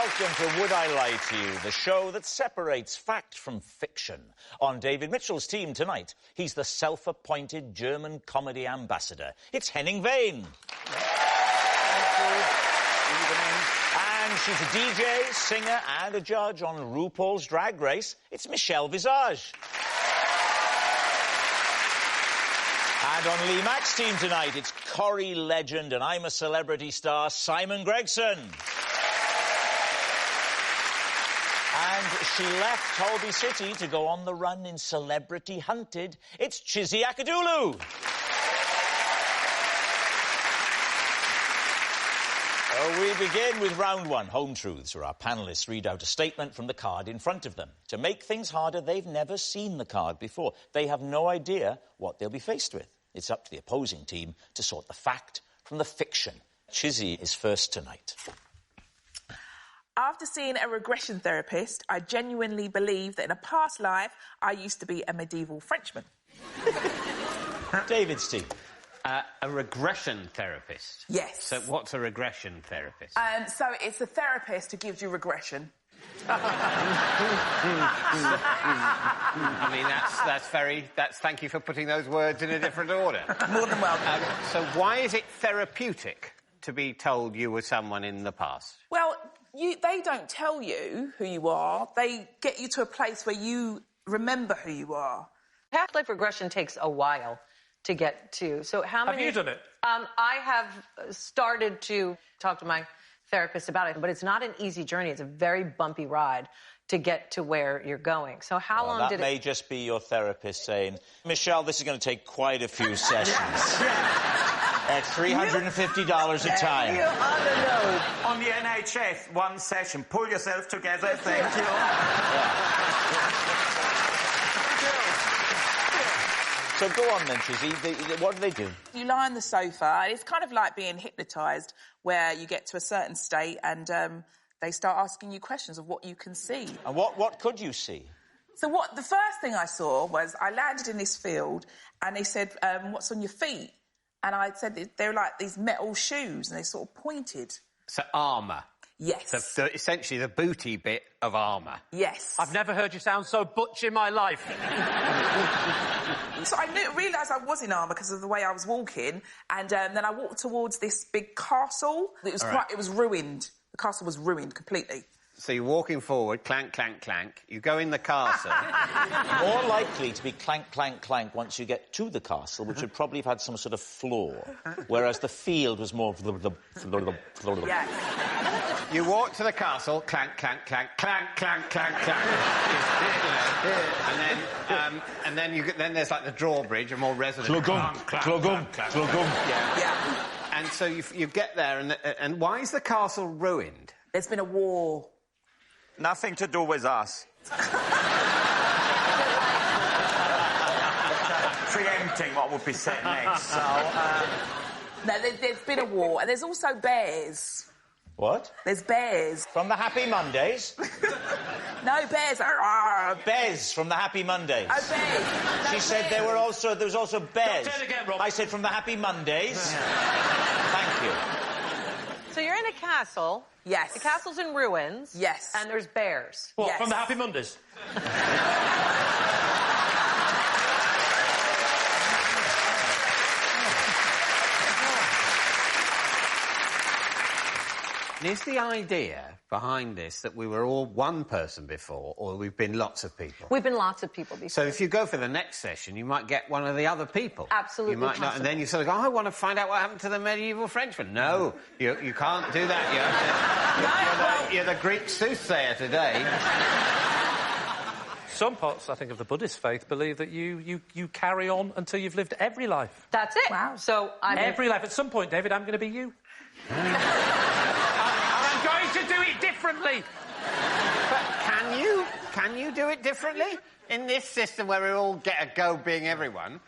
Welcome to Would I Lie to You, the show that separates fact from fiction. On David Mitchell's team tonight, he's the self-appointed German comedy ambassador. It's Henning Wehn. And she's a DJ, singer and a judge on RuPaul's Drag Race. It's Michelle Visage. And on Lee Mack's team tonight, it's Corrie legend and I'm a Celebrity star, Simon Gregson. And she left Holby City to go on the run in Celebrity Hunted. It's Chizzy Akudolu. We begin with round one, home truths, where our panellists read out a statement from the card in front of them. To make things harder, they've never seen the card before. They have no idea what they'll be faced with. It's up to the opposing team to sort the fact from the fiction. Chizzy is first tonight. After seeing a regression therapist, I genuinely believe that in a past life, I used to be a medieval Frenchman. David's team. A regression therapist? Yes. So what's a regression therapist? So it's a therapist who gives you regression. I mean, thank you for putting those words in a different order. More than welcome. So why is it therapeutic to be told you were someone in the past? Well, they don't tell you who you are. They get you to a place where you remember who you are. Past life regression takes a while to get to. So how many... Have you done it? I have started to talk to my therapist about it, but it's not an easy journey. It's a very bumpy ride to get to where you're going. So how long did it... That may just be your therapist saying, Michelle, this is going to take quite a few sessions. At $350 a time. You ought to know. On the NHS, one session. Pull yourself together, thank you. So go on then, Chizzy. What do they do? You lie on the sofa, and it's kind of like being hypnotised, where you get to a certain state and they start asking you questions of what you can see. And what could you see? So the first thing I saw was I landed in this field and they said, what's on your feet? And I said they were like these metal shoes and they sort of pointed. So armour? Yes. Essentially the booty bit of armour? Yes. I've never heard you sound so butch in my life. So I realised I was in armour because of the way I was walking, and then I walked towards this big castle. It was ruined. The castle was ruined completely. So you're walking forward, clank, clank, clank. You go in the castle. More likely to be clank, clank, clank once you get to the castle, which would probably have had some sort of floor, whereas the field was more... Yeah. You walk to the castle, clank, clank, clank, clank, clank, clank, clank. And then there's like the drawbridge, a more resonant... Clogum. Yeah. And so you get there, and why is the castle ruined? There's been a war. Nothing to do with us. Preempting what would be said next, so... No, there's been a war, and there's also bears. What? There's bears. From the Happy Mondays? No, bears. Bez from the Happy Mondays. Oh, bears. She said there was also bears. Say it again, Rob. I said from the Happy Mondays. Thank you. So you're in a castle. Yes. The castle's in ruins. Yes. And there's bears. What, Yes. from the Happy Mondays? Is the idea behind this that we were all one person before, or we've been lots of people? We've been lots of people before. So if you go for the next session, you might get one of the other people. Absolutely You might not, and then you sort of go, I want to find out what happened to the medieval Frenchman. No, you can't do that. You're the Greek soothsayer today. Some parts, I think, of the Buddhist faith believe that you carry on until you've lived every life. That's it. Wow. So Every life. At some point, David, I'm going to be you. And I'm going to do it differently. But can you do it differently? In this system where we all get a go being everyone,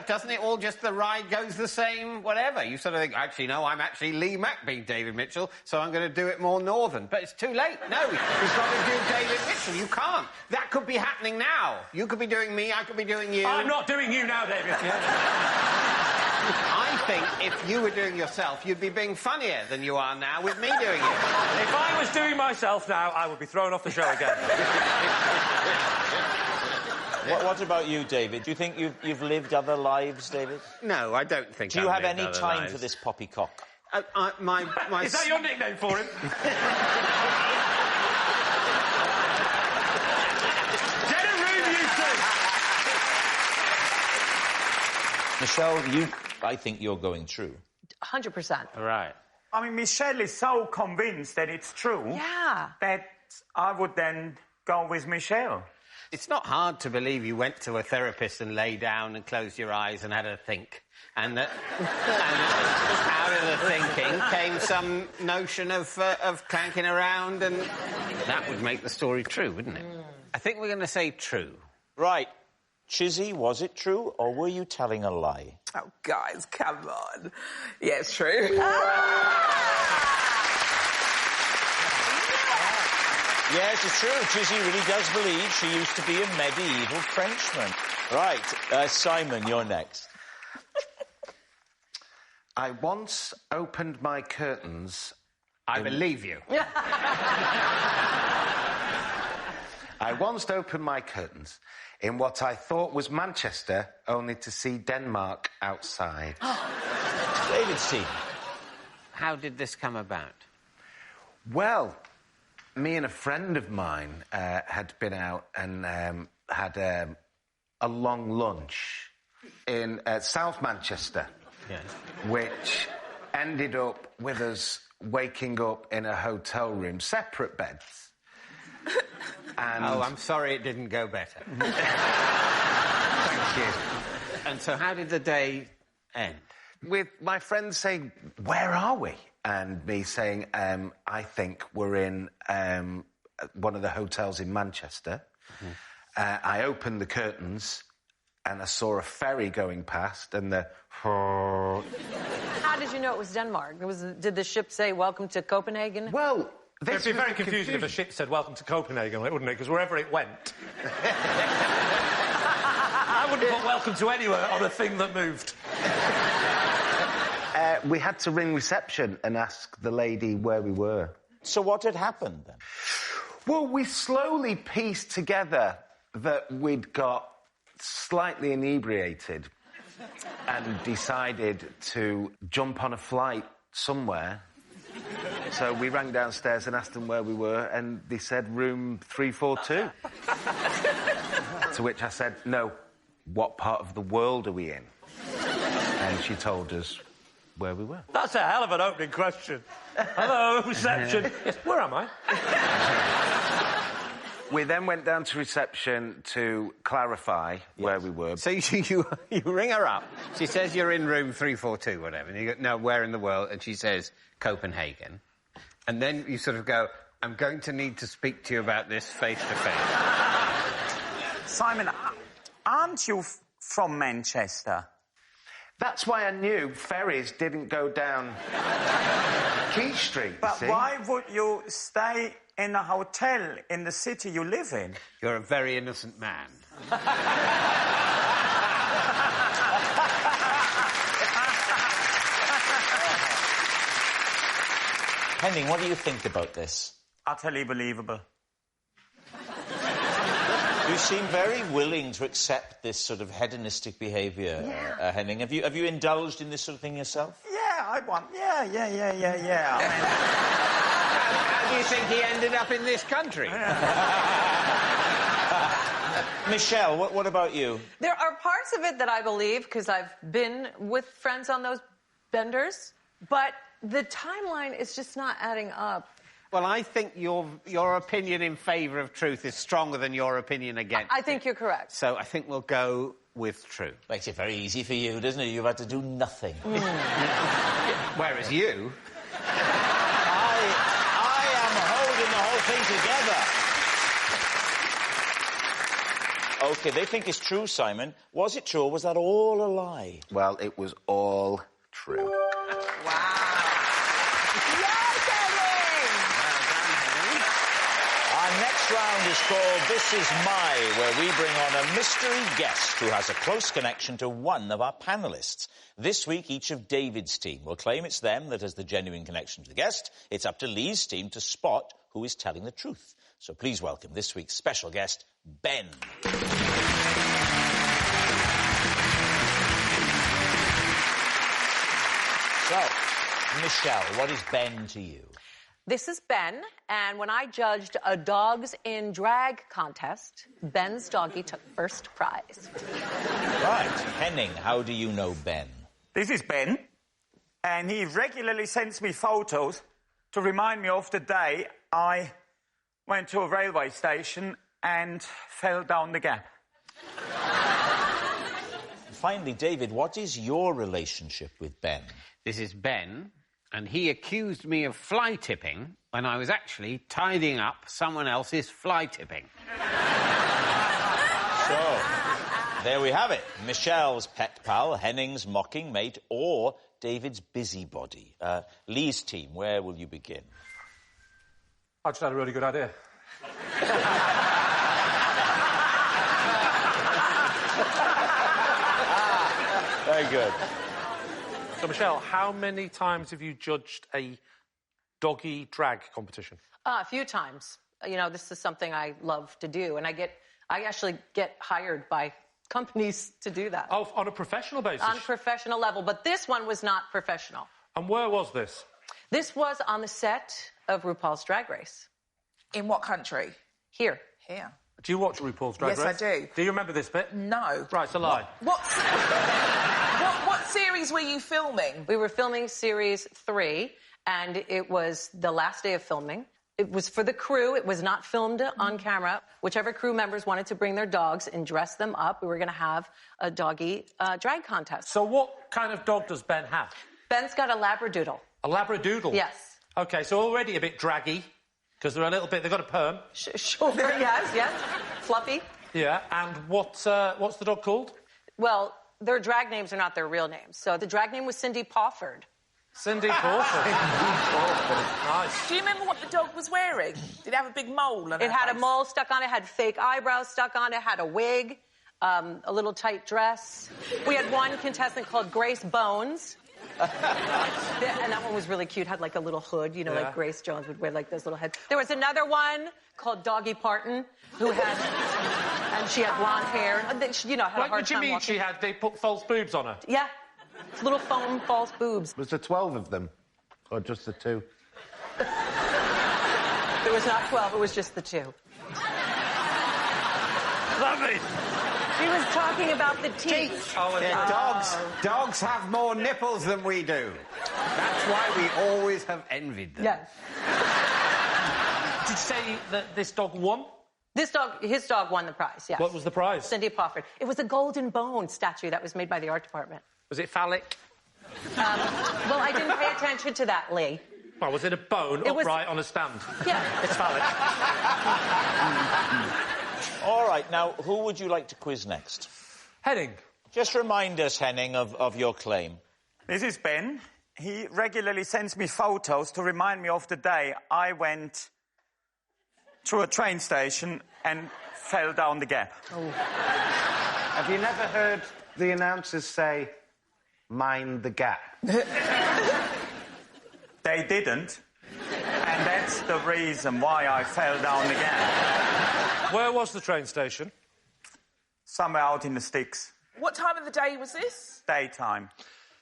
doesn't it all just, the ride goes the same, whatever? You sort of think, actually, no, I'm actually Lee Mack being David Mitchell, so I'm going to do it more northern. But it's too late. No, we've got to do David Mitchell. You can't. That could be happening now. You could be doing me, I could be doing you. I'm not doing you now, David. I think if you were doing yourself, you'd be being funnier than you are now with me doing it. If I was doing myself now, I would be thrown off the show again. What about you, David? Do you think you've lived other lives, David? No, I don't think. Do you have any time for this poppycock? My Is that your nickname for him? Get a room, you two! Michelle, I think you're going true. 100%. Right. I mean, Michelle is so convinced that it's true. Yeah. That I would then go with Michelle. It's not hard to believe you went to a therapist and lay down and closed your eyes and had a think. And that out of the thinking came some notion of clanking around, and that would make the story true, wouldn't it? I think we're going to say true. Right. Chizzy, was it true, or were you telling a lie? Oh, guys, come on. Yeah, it's true. Yes, it's true. Chizzy really does believe she used to be a medieval Frenchman. Right. Simon, you're next. I once opened my curtains... I believe you. I once opened my curtains in what I thought was Manchester, only to see Denmark outside. David C. How did this come about? Well, me and a friend of mine had been out and had a long lunch in South Manchester, Yes. which ended up with us waking up in a hotel room, separate beds. And Oh, I'm sorry it didn't go better. thank you. And so how did the day end? With my friend saying, "Where are we?" And me saying, "I think we're in one of the hotels in Manchester." I opened the curtains and I saw a ferry going past and the... How did you know it was Denmark? Did the ship say, "Welcome to Copenhagen"? Well, It'd be very confusing if a ship said, "Welcome to Copenhagen," wouldn't it? Because wherever it went... I wouldn't put "welcome to anywhere" on a thing that moved. We had to ring reception and ask the lady where we were. So what had happened, then? Well, we slowly pieced together that we'd got slightly inebriated and decided to jump on a flight somewhere. So we rang downstairs and asked them where we were, and they said room 342. To which I said, "No, what part of the world are we in?" And she told us where we were. That's a hell of an opening question. Hello, reception. Yes, where am I? We then went down to reception to clarify where we were. So you ring her up. She says you're in room 342, whatever. And you go, "No, where in the world?" And she says, "Copenhagen." And then you sort of go, "I'm going to need to speak to you about this face to face." Simon, aren't you from Manchester? That's why I knew ferries didn't go down Key Street. But see? why would you stay in a hotel in the city you live in? You're a very innocent man. Henning, what do you think about this? Utterly believable. You seem very willing to accept this sort of hedonistic behaviour, Henning. Have you indulged in this sort of thing yourself? Yeah, I want. Yeah. I mean, How do you think he ended up in this country? Michelle, what about you? There are parts of it that I believe, because I've been with friends on those benders, but the timeline is just not adding up. Well, I think your opinion in favour of truth is stronger than your opinion against I think you're correct. So I think we'll go with true. Makes it very easy for you, doesn't it? You've had to do nothing. Whereas you... I am holding the whole thing together. OK, they think it's true, Simon. Was it true, or was that all a lie? Well, it was all true. Wow. Yes, Henning! Our next This round is called This Is My, where we bring on a mystery guest who has a close connection to one of our panellists. This week, each of David's team will claim it's them that has the genuine connection to the guest. It's up to Lee's team to spot who is telling the truth. So please welcome this week's special guest, Ben. So, Michelle, what is Ben to you? This is Ben, and when I judged a dogs in drag contest, Ben's doggy took first prize. Right. Henning, how do you know Ben? This is Ben, and he regularly sends me photos to remind me of the day I went to a railway station and fell down the gap. Finally, David, what is your relationship with Ben? This is Ben, and he accused me of fly tipping when I was actually tidying up someone else's fly tipping. So, there we have it. Michelle's pet pal, Henning's mocking mate, or David's busybody. Lee's team, where will you begin? I just had a really good idea. Very good. So, Michelle, how many times have you judged a doggy drag competition? A few times. You know, this is something I love to do, and I actually get hired by companies to do that. Oh, on a professional basis? On a professional level, but this one was not professional. And where was this? This was on the set of RuPaul's Drag Race. In what country? Here. Here. Do you watch RuPaul's Drag Yes, Race? I do. Do you remember this bit? No. Right, it's a lie. What series were you filming? We were filming series 3, and it was the last day of filming. It was for the crew. It was not filmed on camera. Whichever crew members wanted to bring their dogs and dress them up, we were going to have a doggy drag contest. So what kind of dog does Ben have? Ben's got a Labradoodle. A Labradoodle? Yes. OK, so already a bit draggy, because they're a little bit... They've got a perm. Sure, yes. Fluffy. Yeah, and what's the dog called? Well, their drag names are not their real names. So the drag name was Cindy Pawford. Cindy Pawford. Nice. Do you remember what the dog was wearing? Did it have a big mole on It had face? a mole stuck on it, had fake eyebrows stuck on it, had a wig, a little tight dress. We had one contestant called Grace Bones. And that one was really cute, had like a little hood, you know, like Grace Jones would wear like those little heads. There was another one called Doggy Parton, who had, and she had blonde hair. You know, had a hard What do you time mean walking. they put false boobs on her? Yeah, little foam false boobs. Was there 12 of them? Or just the 2? There was not 12, it was just the 2. Lovely. She was talking about the teeth. Dogs have more nipples than we do. That's why we always have envied them. Yes. Did you say that this dog won? His dog won the prize, yes. What was the prize? Cindy Pawford. It was a golden bone statue that was made by the art department. Was it phallic? Well, I didn't pay attention to that, Lee. Well, was it a bone upright on a stand? Yeah. It's phallic. All right, now, who would you like to quiz next? Henning. Just remind us, Henning, of your claim. This is Ben. He regularly sends me photos to remind me of the day I went to a train station and fell down the gap. Oh. Have you never heard the announcers say, mind the gap? They didn't. And that's the reason why I fell down the gap. Where was the train station? Somewhere out in the sticks. What time of the day was this? Daytime.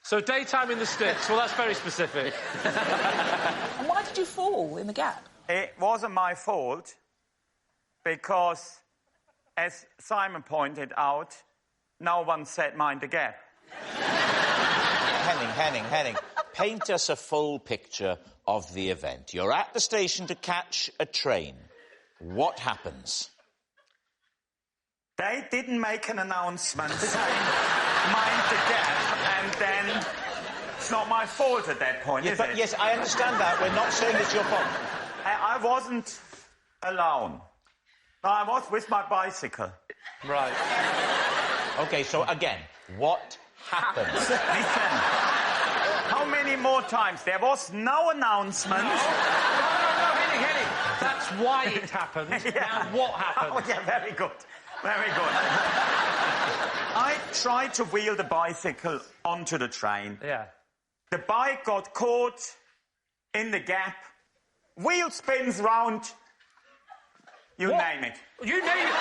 So daytime in the sticks. Well, that's very specific. And why did you fall in the gap? It wasn't my fault because, as Simon pointed out, no one said mind the gap. Henning, paint us a full picture of the event. You're at the station to catch a train. What happens? They didn't make an announcement saying mind the gap, and then it's not my fault at that point, is it? Yes, I understand that. We're not saying it's your fault. I wasn't alone. No, I was with my bicycle. Right. OK, so again, what happens? Listen, how many more times. There was no announcement. No, Henning. That's why it happened. Now, what happened? Oh, yeah, very good. Very good. I tried to wheel the bicycle onto the train. Yeah. The bike got caught in the gap. Wheel spins round. You name it. You name it.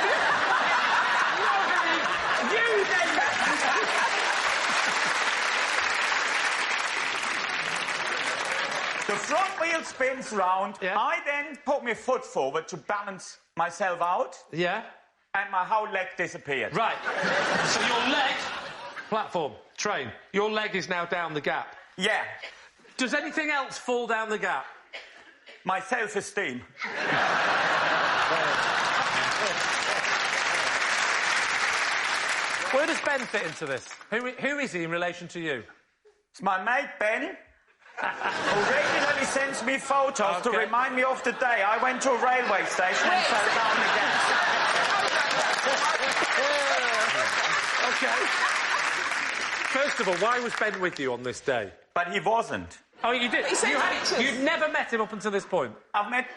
You name it. The front wheel spins round. Yeah. I then put my foot forward to balance myself out. Yeah. And my whole leg disappeared. Right. So your leg, platform, train, your leg is now down the gap. Yeah. Does anything else fall down the gap? My self-esteem. Where does Ben fit into this? Who is he in relation to you? It's my mate Ben, who regularly sends me photos to remind me of the day I went to a railway station and fell down again. Okay. First of all, why was Ben with you on this day? But he wasn't. Oh, you did? He sent pictures. You'd never met him up until this point? I've met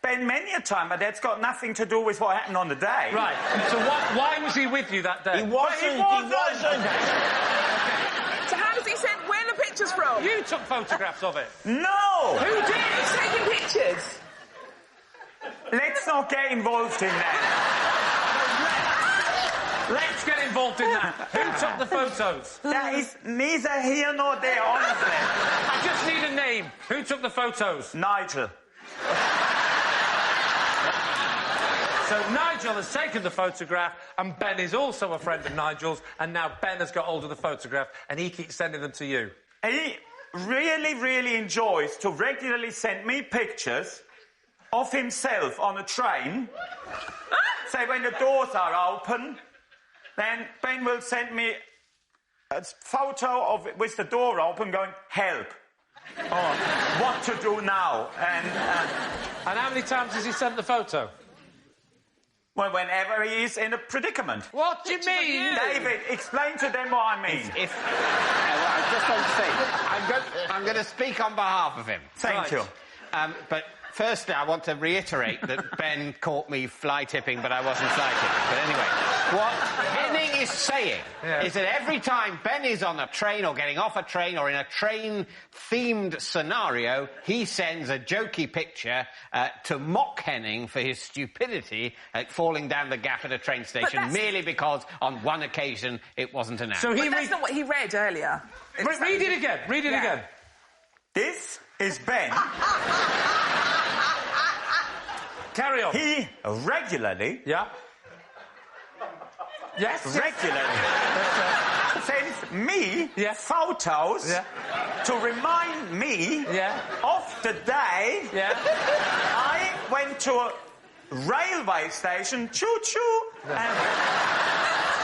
Ben many a time, but that's got nothing to do with what happened on the day. Right. So why was he with you that day? He wasn't. So how does he send... Where are the pictures from? You took photographs of it. No! Who did? Who's taking pictures? Let's not get involved in that. Let's get involved in that. Who took the photos? That is neither here nor there, honestly. I just need a name. Who took the photos? Nigel. So Nigel has taken the photograph, and Ben is also a friend of Nigel's, and now Ben has got hold of the photograph, and he keeps sending them to you. He really, really enjoys to regularly send me pictures of himself on a train. Say, when the doors are open, then Ben will send me a photo of it with the door open going, help. Or what to do now. And how many times has he sent the photo? well, whenever he is in a predicament. What do you mean? David, explain to them what I mean. I was just going to say, I'm going to speak on behalf of him. Thank you. But firstly, I want to reiterate that Ben caught me fly tipping, but I wasn't fly tipping. But anyway, what Henning is saying is that every time Ben is on a train or getting off a train or in a train-themed scenario, he sends a jokey picture to mock Henning for his stupidity at falling down the gap at a train station merely because on one occasion it wasn't announced. So that's not what he read earlier. Read it again. Read it again. This is Ben. Carry on. He regularly... Yeah? Yes? Regularly sends me photos to remind me of the day I went to a railway station, choo-choo, and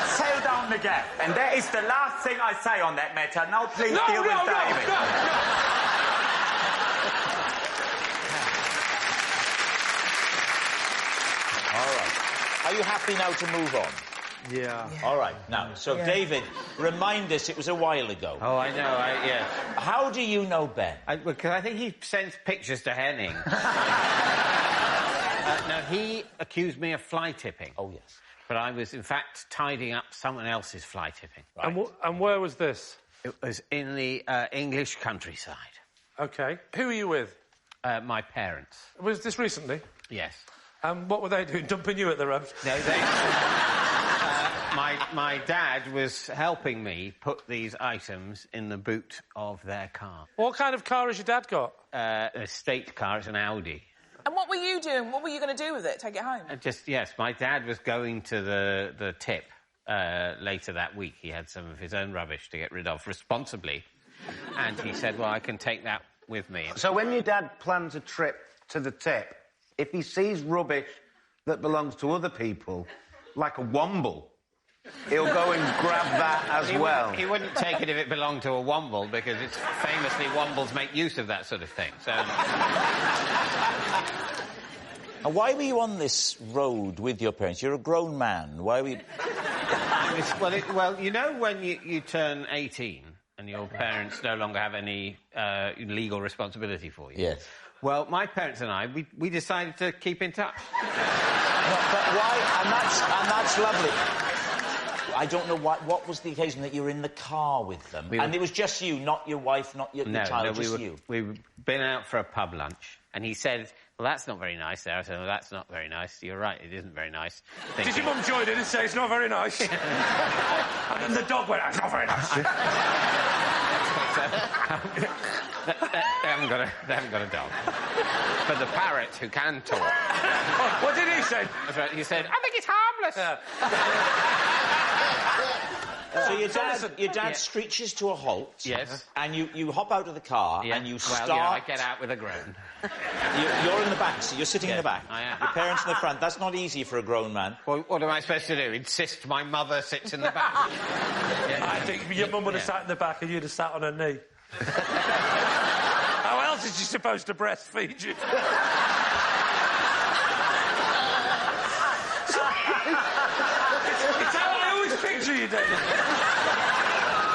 fell down the gap. And that is the last thing I say on that matter. Now please deal with David. No. All right. Are you happy now to move on? Yeah. All right. Now, so David, remind us, it was a while ago. Oh, I know, How do you know Ben? Because I think he sends pictures to Henning. No, he accused me of fly tipping. Oh, yes. But I was, in fact, tidying up someone else's fly tipping. Right. And where was this? It was in the English countryside. OK. Who are you with? My parents. Was this recently? Yes. What were they doing, dumping you at the road? No, they... my dad was helping me put these items in the boot of their car. What kind of car has your dad got? A state car, it's an Audi. And what were you doing? What were you going to do with it? Take it home? Yes, my dad was going to the tip later that week. He had some of his own rubbish to get rid of responsibly. And he said, well, I can take that with me. So when your dad plans a trip to the tip, if he sees rubbish that belongs to other people, like a womble, he'll go and grab that as well. He wouldn't take it if it belonged to a womble, because it's famously wombles make use of that sort of thing. So. And why were you on this road with your parents? You're a grown man. Why were you... Well, you know when you turn 18 and your parents no longer have any legal responsibility for you. Yes. Well, my parents and I, we decided to keep in touch. But why? And that's lovely. I don't know what was the occasion that you were in the car with them, and it was just you, not your wife, not your child, just you. We've been out for a pub lunch, and he said, "Well, that's not very nice." There, I said, "Well, that's not very nice." You're right, it isn't very nice. Did your mum join in and say it's not very nice? And then the dog went, "It's not very nice." They haven't got a dog. But the parrot who can talk. What did he say? That's right. He said, "I think it's harmless." So your dad screeches to a halt. Yes. And you hop out of the car and you start... Well, yeah, I get out with a groan. You're in the back, so you're sitting in the back. I am. Your parents in the front. That's not easy for a grown man. Well, what am I supposed to do? Insist my mother sits in the back? I think your mum would have sat in the back and you'd have sat on her knee. How else is she supposed to breastfeed you? It's how I always picture you, David.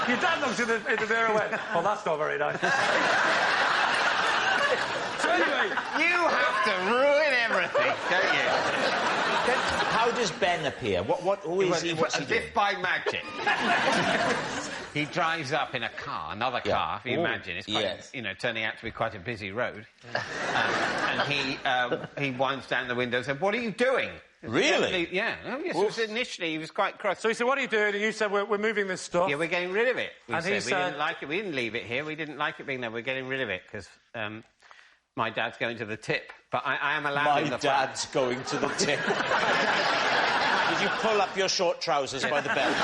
Your dad looked in the mirror and went, "Oh, that's not very nice." So anyway... You have to ruin everything, don't you? How does Ben appear? Who is he? What's he doing? As if by magic. He drives up in a car, another car, if you imagine. It's quite, turning out to be quite a busy road. And he winds down the window and said, "What are you doing?" Really? Yeah. Oh, yes, initially he was quite cross. So he said, "What are you doing?" And you said, we're moving this stuff. Yeah, we're getting rid of it. And we didn't like it. We didn't leave it here. We didn't like it being there. We're getting rid of it because my dad's going to the tip. But I am allowed in the front. My dad's going to the tip. Did you pull up your short trousers by the belt?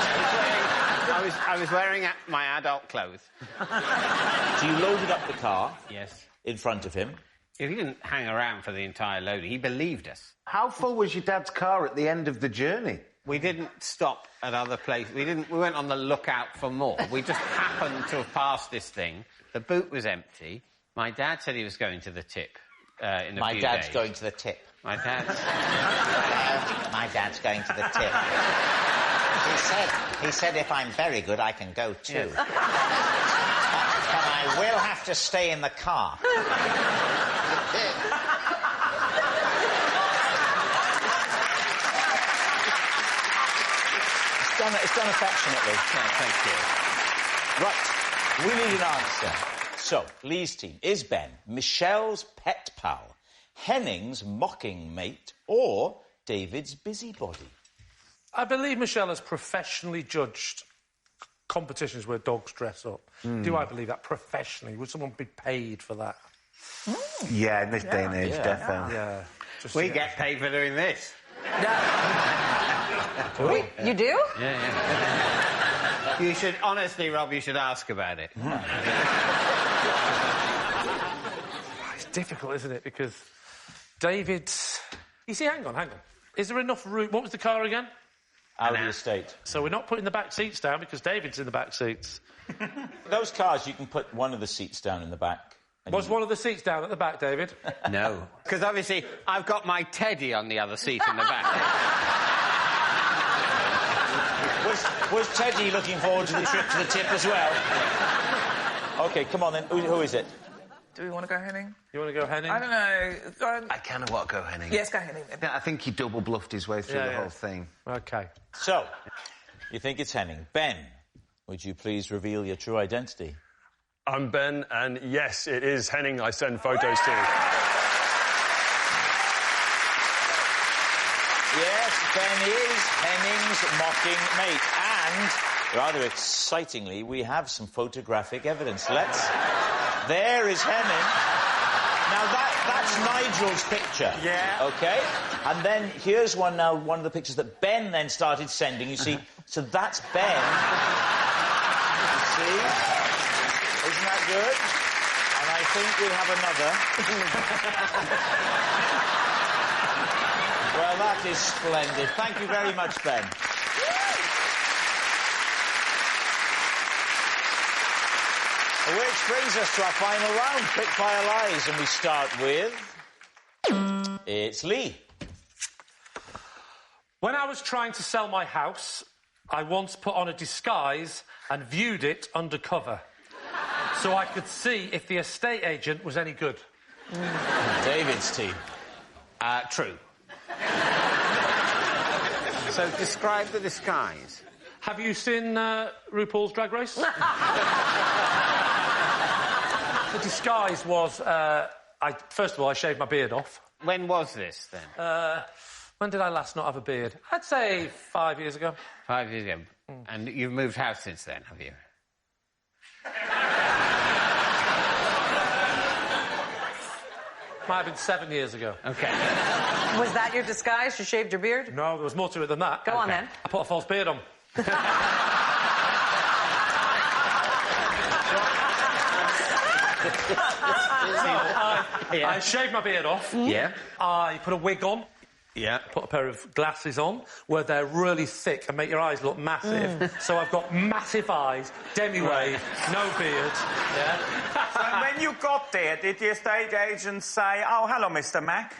I was wearing my adult clothes. So you loaded up the car? Yes. In front of him? He didn't hang around for the entire loading. He believed us. How full was your dad's car at the end of the journey? We didn't stop at other places. We weren't on the lookout for more. We just happened to have passed this thing. The boot was empty. My dad said he was going to the tip in a few days. My dad's going to the tip. My dad's... My dad's going to the tip. He said if I'm very good, I can go too. Yes. But I will have to stay in the car. It's done affectionately. Yeah, thank you. Right, we need an answer. So, Lee's team, is Ben Michelle's pet pal, Henning's mocking mate, or David's busybody? I believe Michelle has professionally judged competitions where dogs dress up. Do I believe that professionally? Would someone be paid for that? Yeah, in this day and age, definitely. Yeah. We get paid for doing this. Wait, you do? Yeah. You should, honestly, Rob, you should ask about it. It's difficult, isn't it? Because David's... You see, hang on. Is there enough room... What was the car again? Audi estate. So we're not putting the back seats down because David's in the back seats. Those cars, you can put one of the seats down in the back. Was one of the seats down at the back, David? No. Because obviously I've got my teddy on the other seat in the back. Was Teddy looking forward to the trip to the tip as well? OK, come on then. Who is it? Do we want to go Henning? You want to go Henning? I don't know. I kind of want to go Henning. Yes, go Henning then. I think he double bluffed his way through the whole thing. OK. So, you think it's Henning. Ben, would you please reveal your true identity? I'm Ben, and yes, it is Henning I send photos to. Yes, Ben is Henning's mocking mate. And, rather excitingly, we have some photographic evidence. There is Henning. Now, that's Nigel's picture. Yeah. OK? And then here's one of the pictures that Ben then started sending. You see, so that's Ben. You see? Isn't that good? And I think we'll have another. Well, that is splendid. Thank you very much, Ben. Which brings us to our final round, Quickfire Lies, and we start with... It's Lee. When I was trying to sell my house, I once put on a disguise and viewed it undercover. so I could see if the estate agent was any good. David's team. True. So describe the disguise. Have you seen RuPaul's Drag Race? The disguise was, first of all, I shaved my beard off. When was this, then? When did I last not have a beard? I'd say 5 years ago. 5 years ago. And you've moved house since then, have you? Might have been 7 years ago. OK. Was that your disguise? You shaved your beard? No, there was more to it than that. Go on, then. I put a false beard on. I shaved my beard off. Yeah. I put a wig on. Yeah. Put a pair of glasses on where they're really thick and make your eyes look massive. So I've got massive eyes, demi-wave, no beard. Yeah. So when you got there, did the estate agent say, "Oh, hello, Mr. Mack"?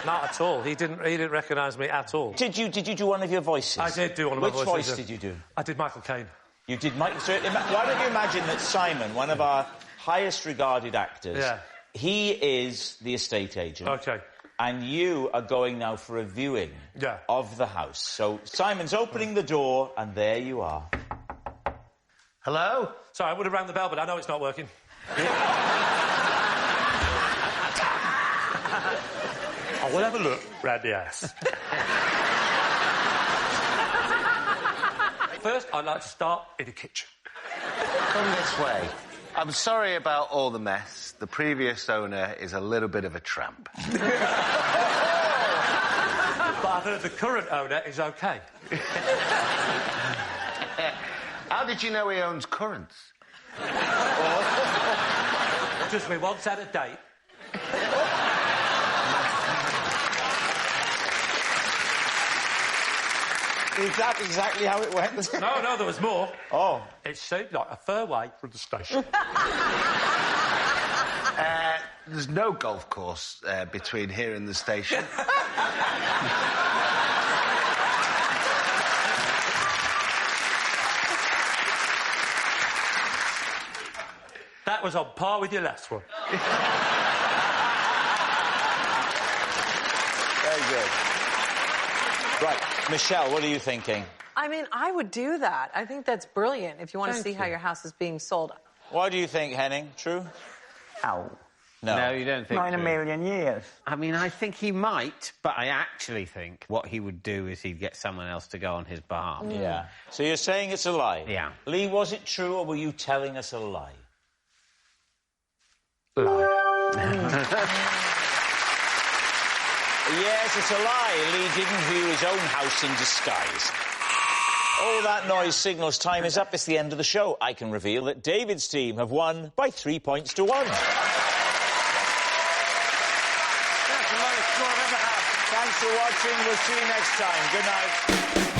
Not at all. He didn't recognise me at all. Did you do one of your voices? I did do one of my voices. Which voice did you do? I did Michael Caine. You did Michael... So why don't you imagine that Simon, one of our highest regarded actors, he is the estate agent. OK. And you are going now for a viewing of the house. So Simon's opening the door, and there you are. Hello? Sorry, I would have rang the bell, but I know it's not working. I will have a look round the house. First, I'd like to start in the kitchen. Come this way. I'm sorry about all the mess. The previous owner is a little bit of a tramp. But I've heard the current owner is OK. How did you know he owns currants? Just we once had a date. Is that exactly how it went? No, there was more. Oh. It seemed like a fair way from the station. There's no golf course between here and the station. That was on par with your last one. Very good. Right, Michelle, what are you thinking? I mean, I would do that. I think that's brilliant if you want to see how your house is being sold. What do you think, Henning? True? Oh. No, you don't think Not in a true. million years. I mean, I think he might, but I actually think what he would do is he'd get someone else to go on his behalf. Yeah. So you're saying it's a lie? Yeah. Lee, was it true, or were you telling us a lie? Yes, it's a lie. Lee didn't view his own house in disguise. Oh, that noise signals time is up. It's the end of the show. I can reveal that David's team have won by 3 points to 1. That's the lowest score I've ever had. Thanks for watching. We'll see you next time. Good night.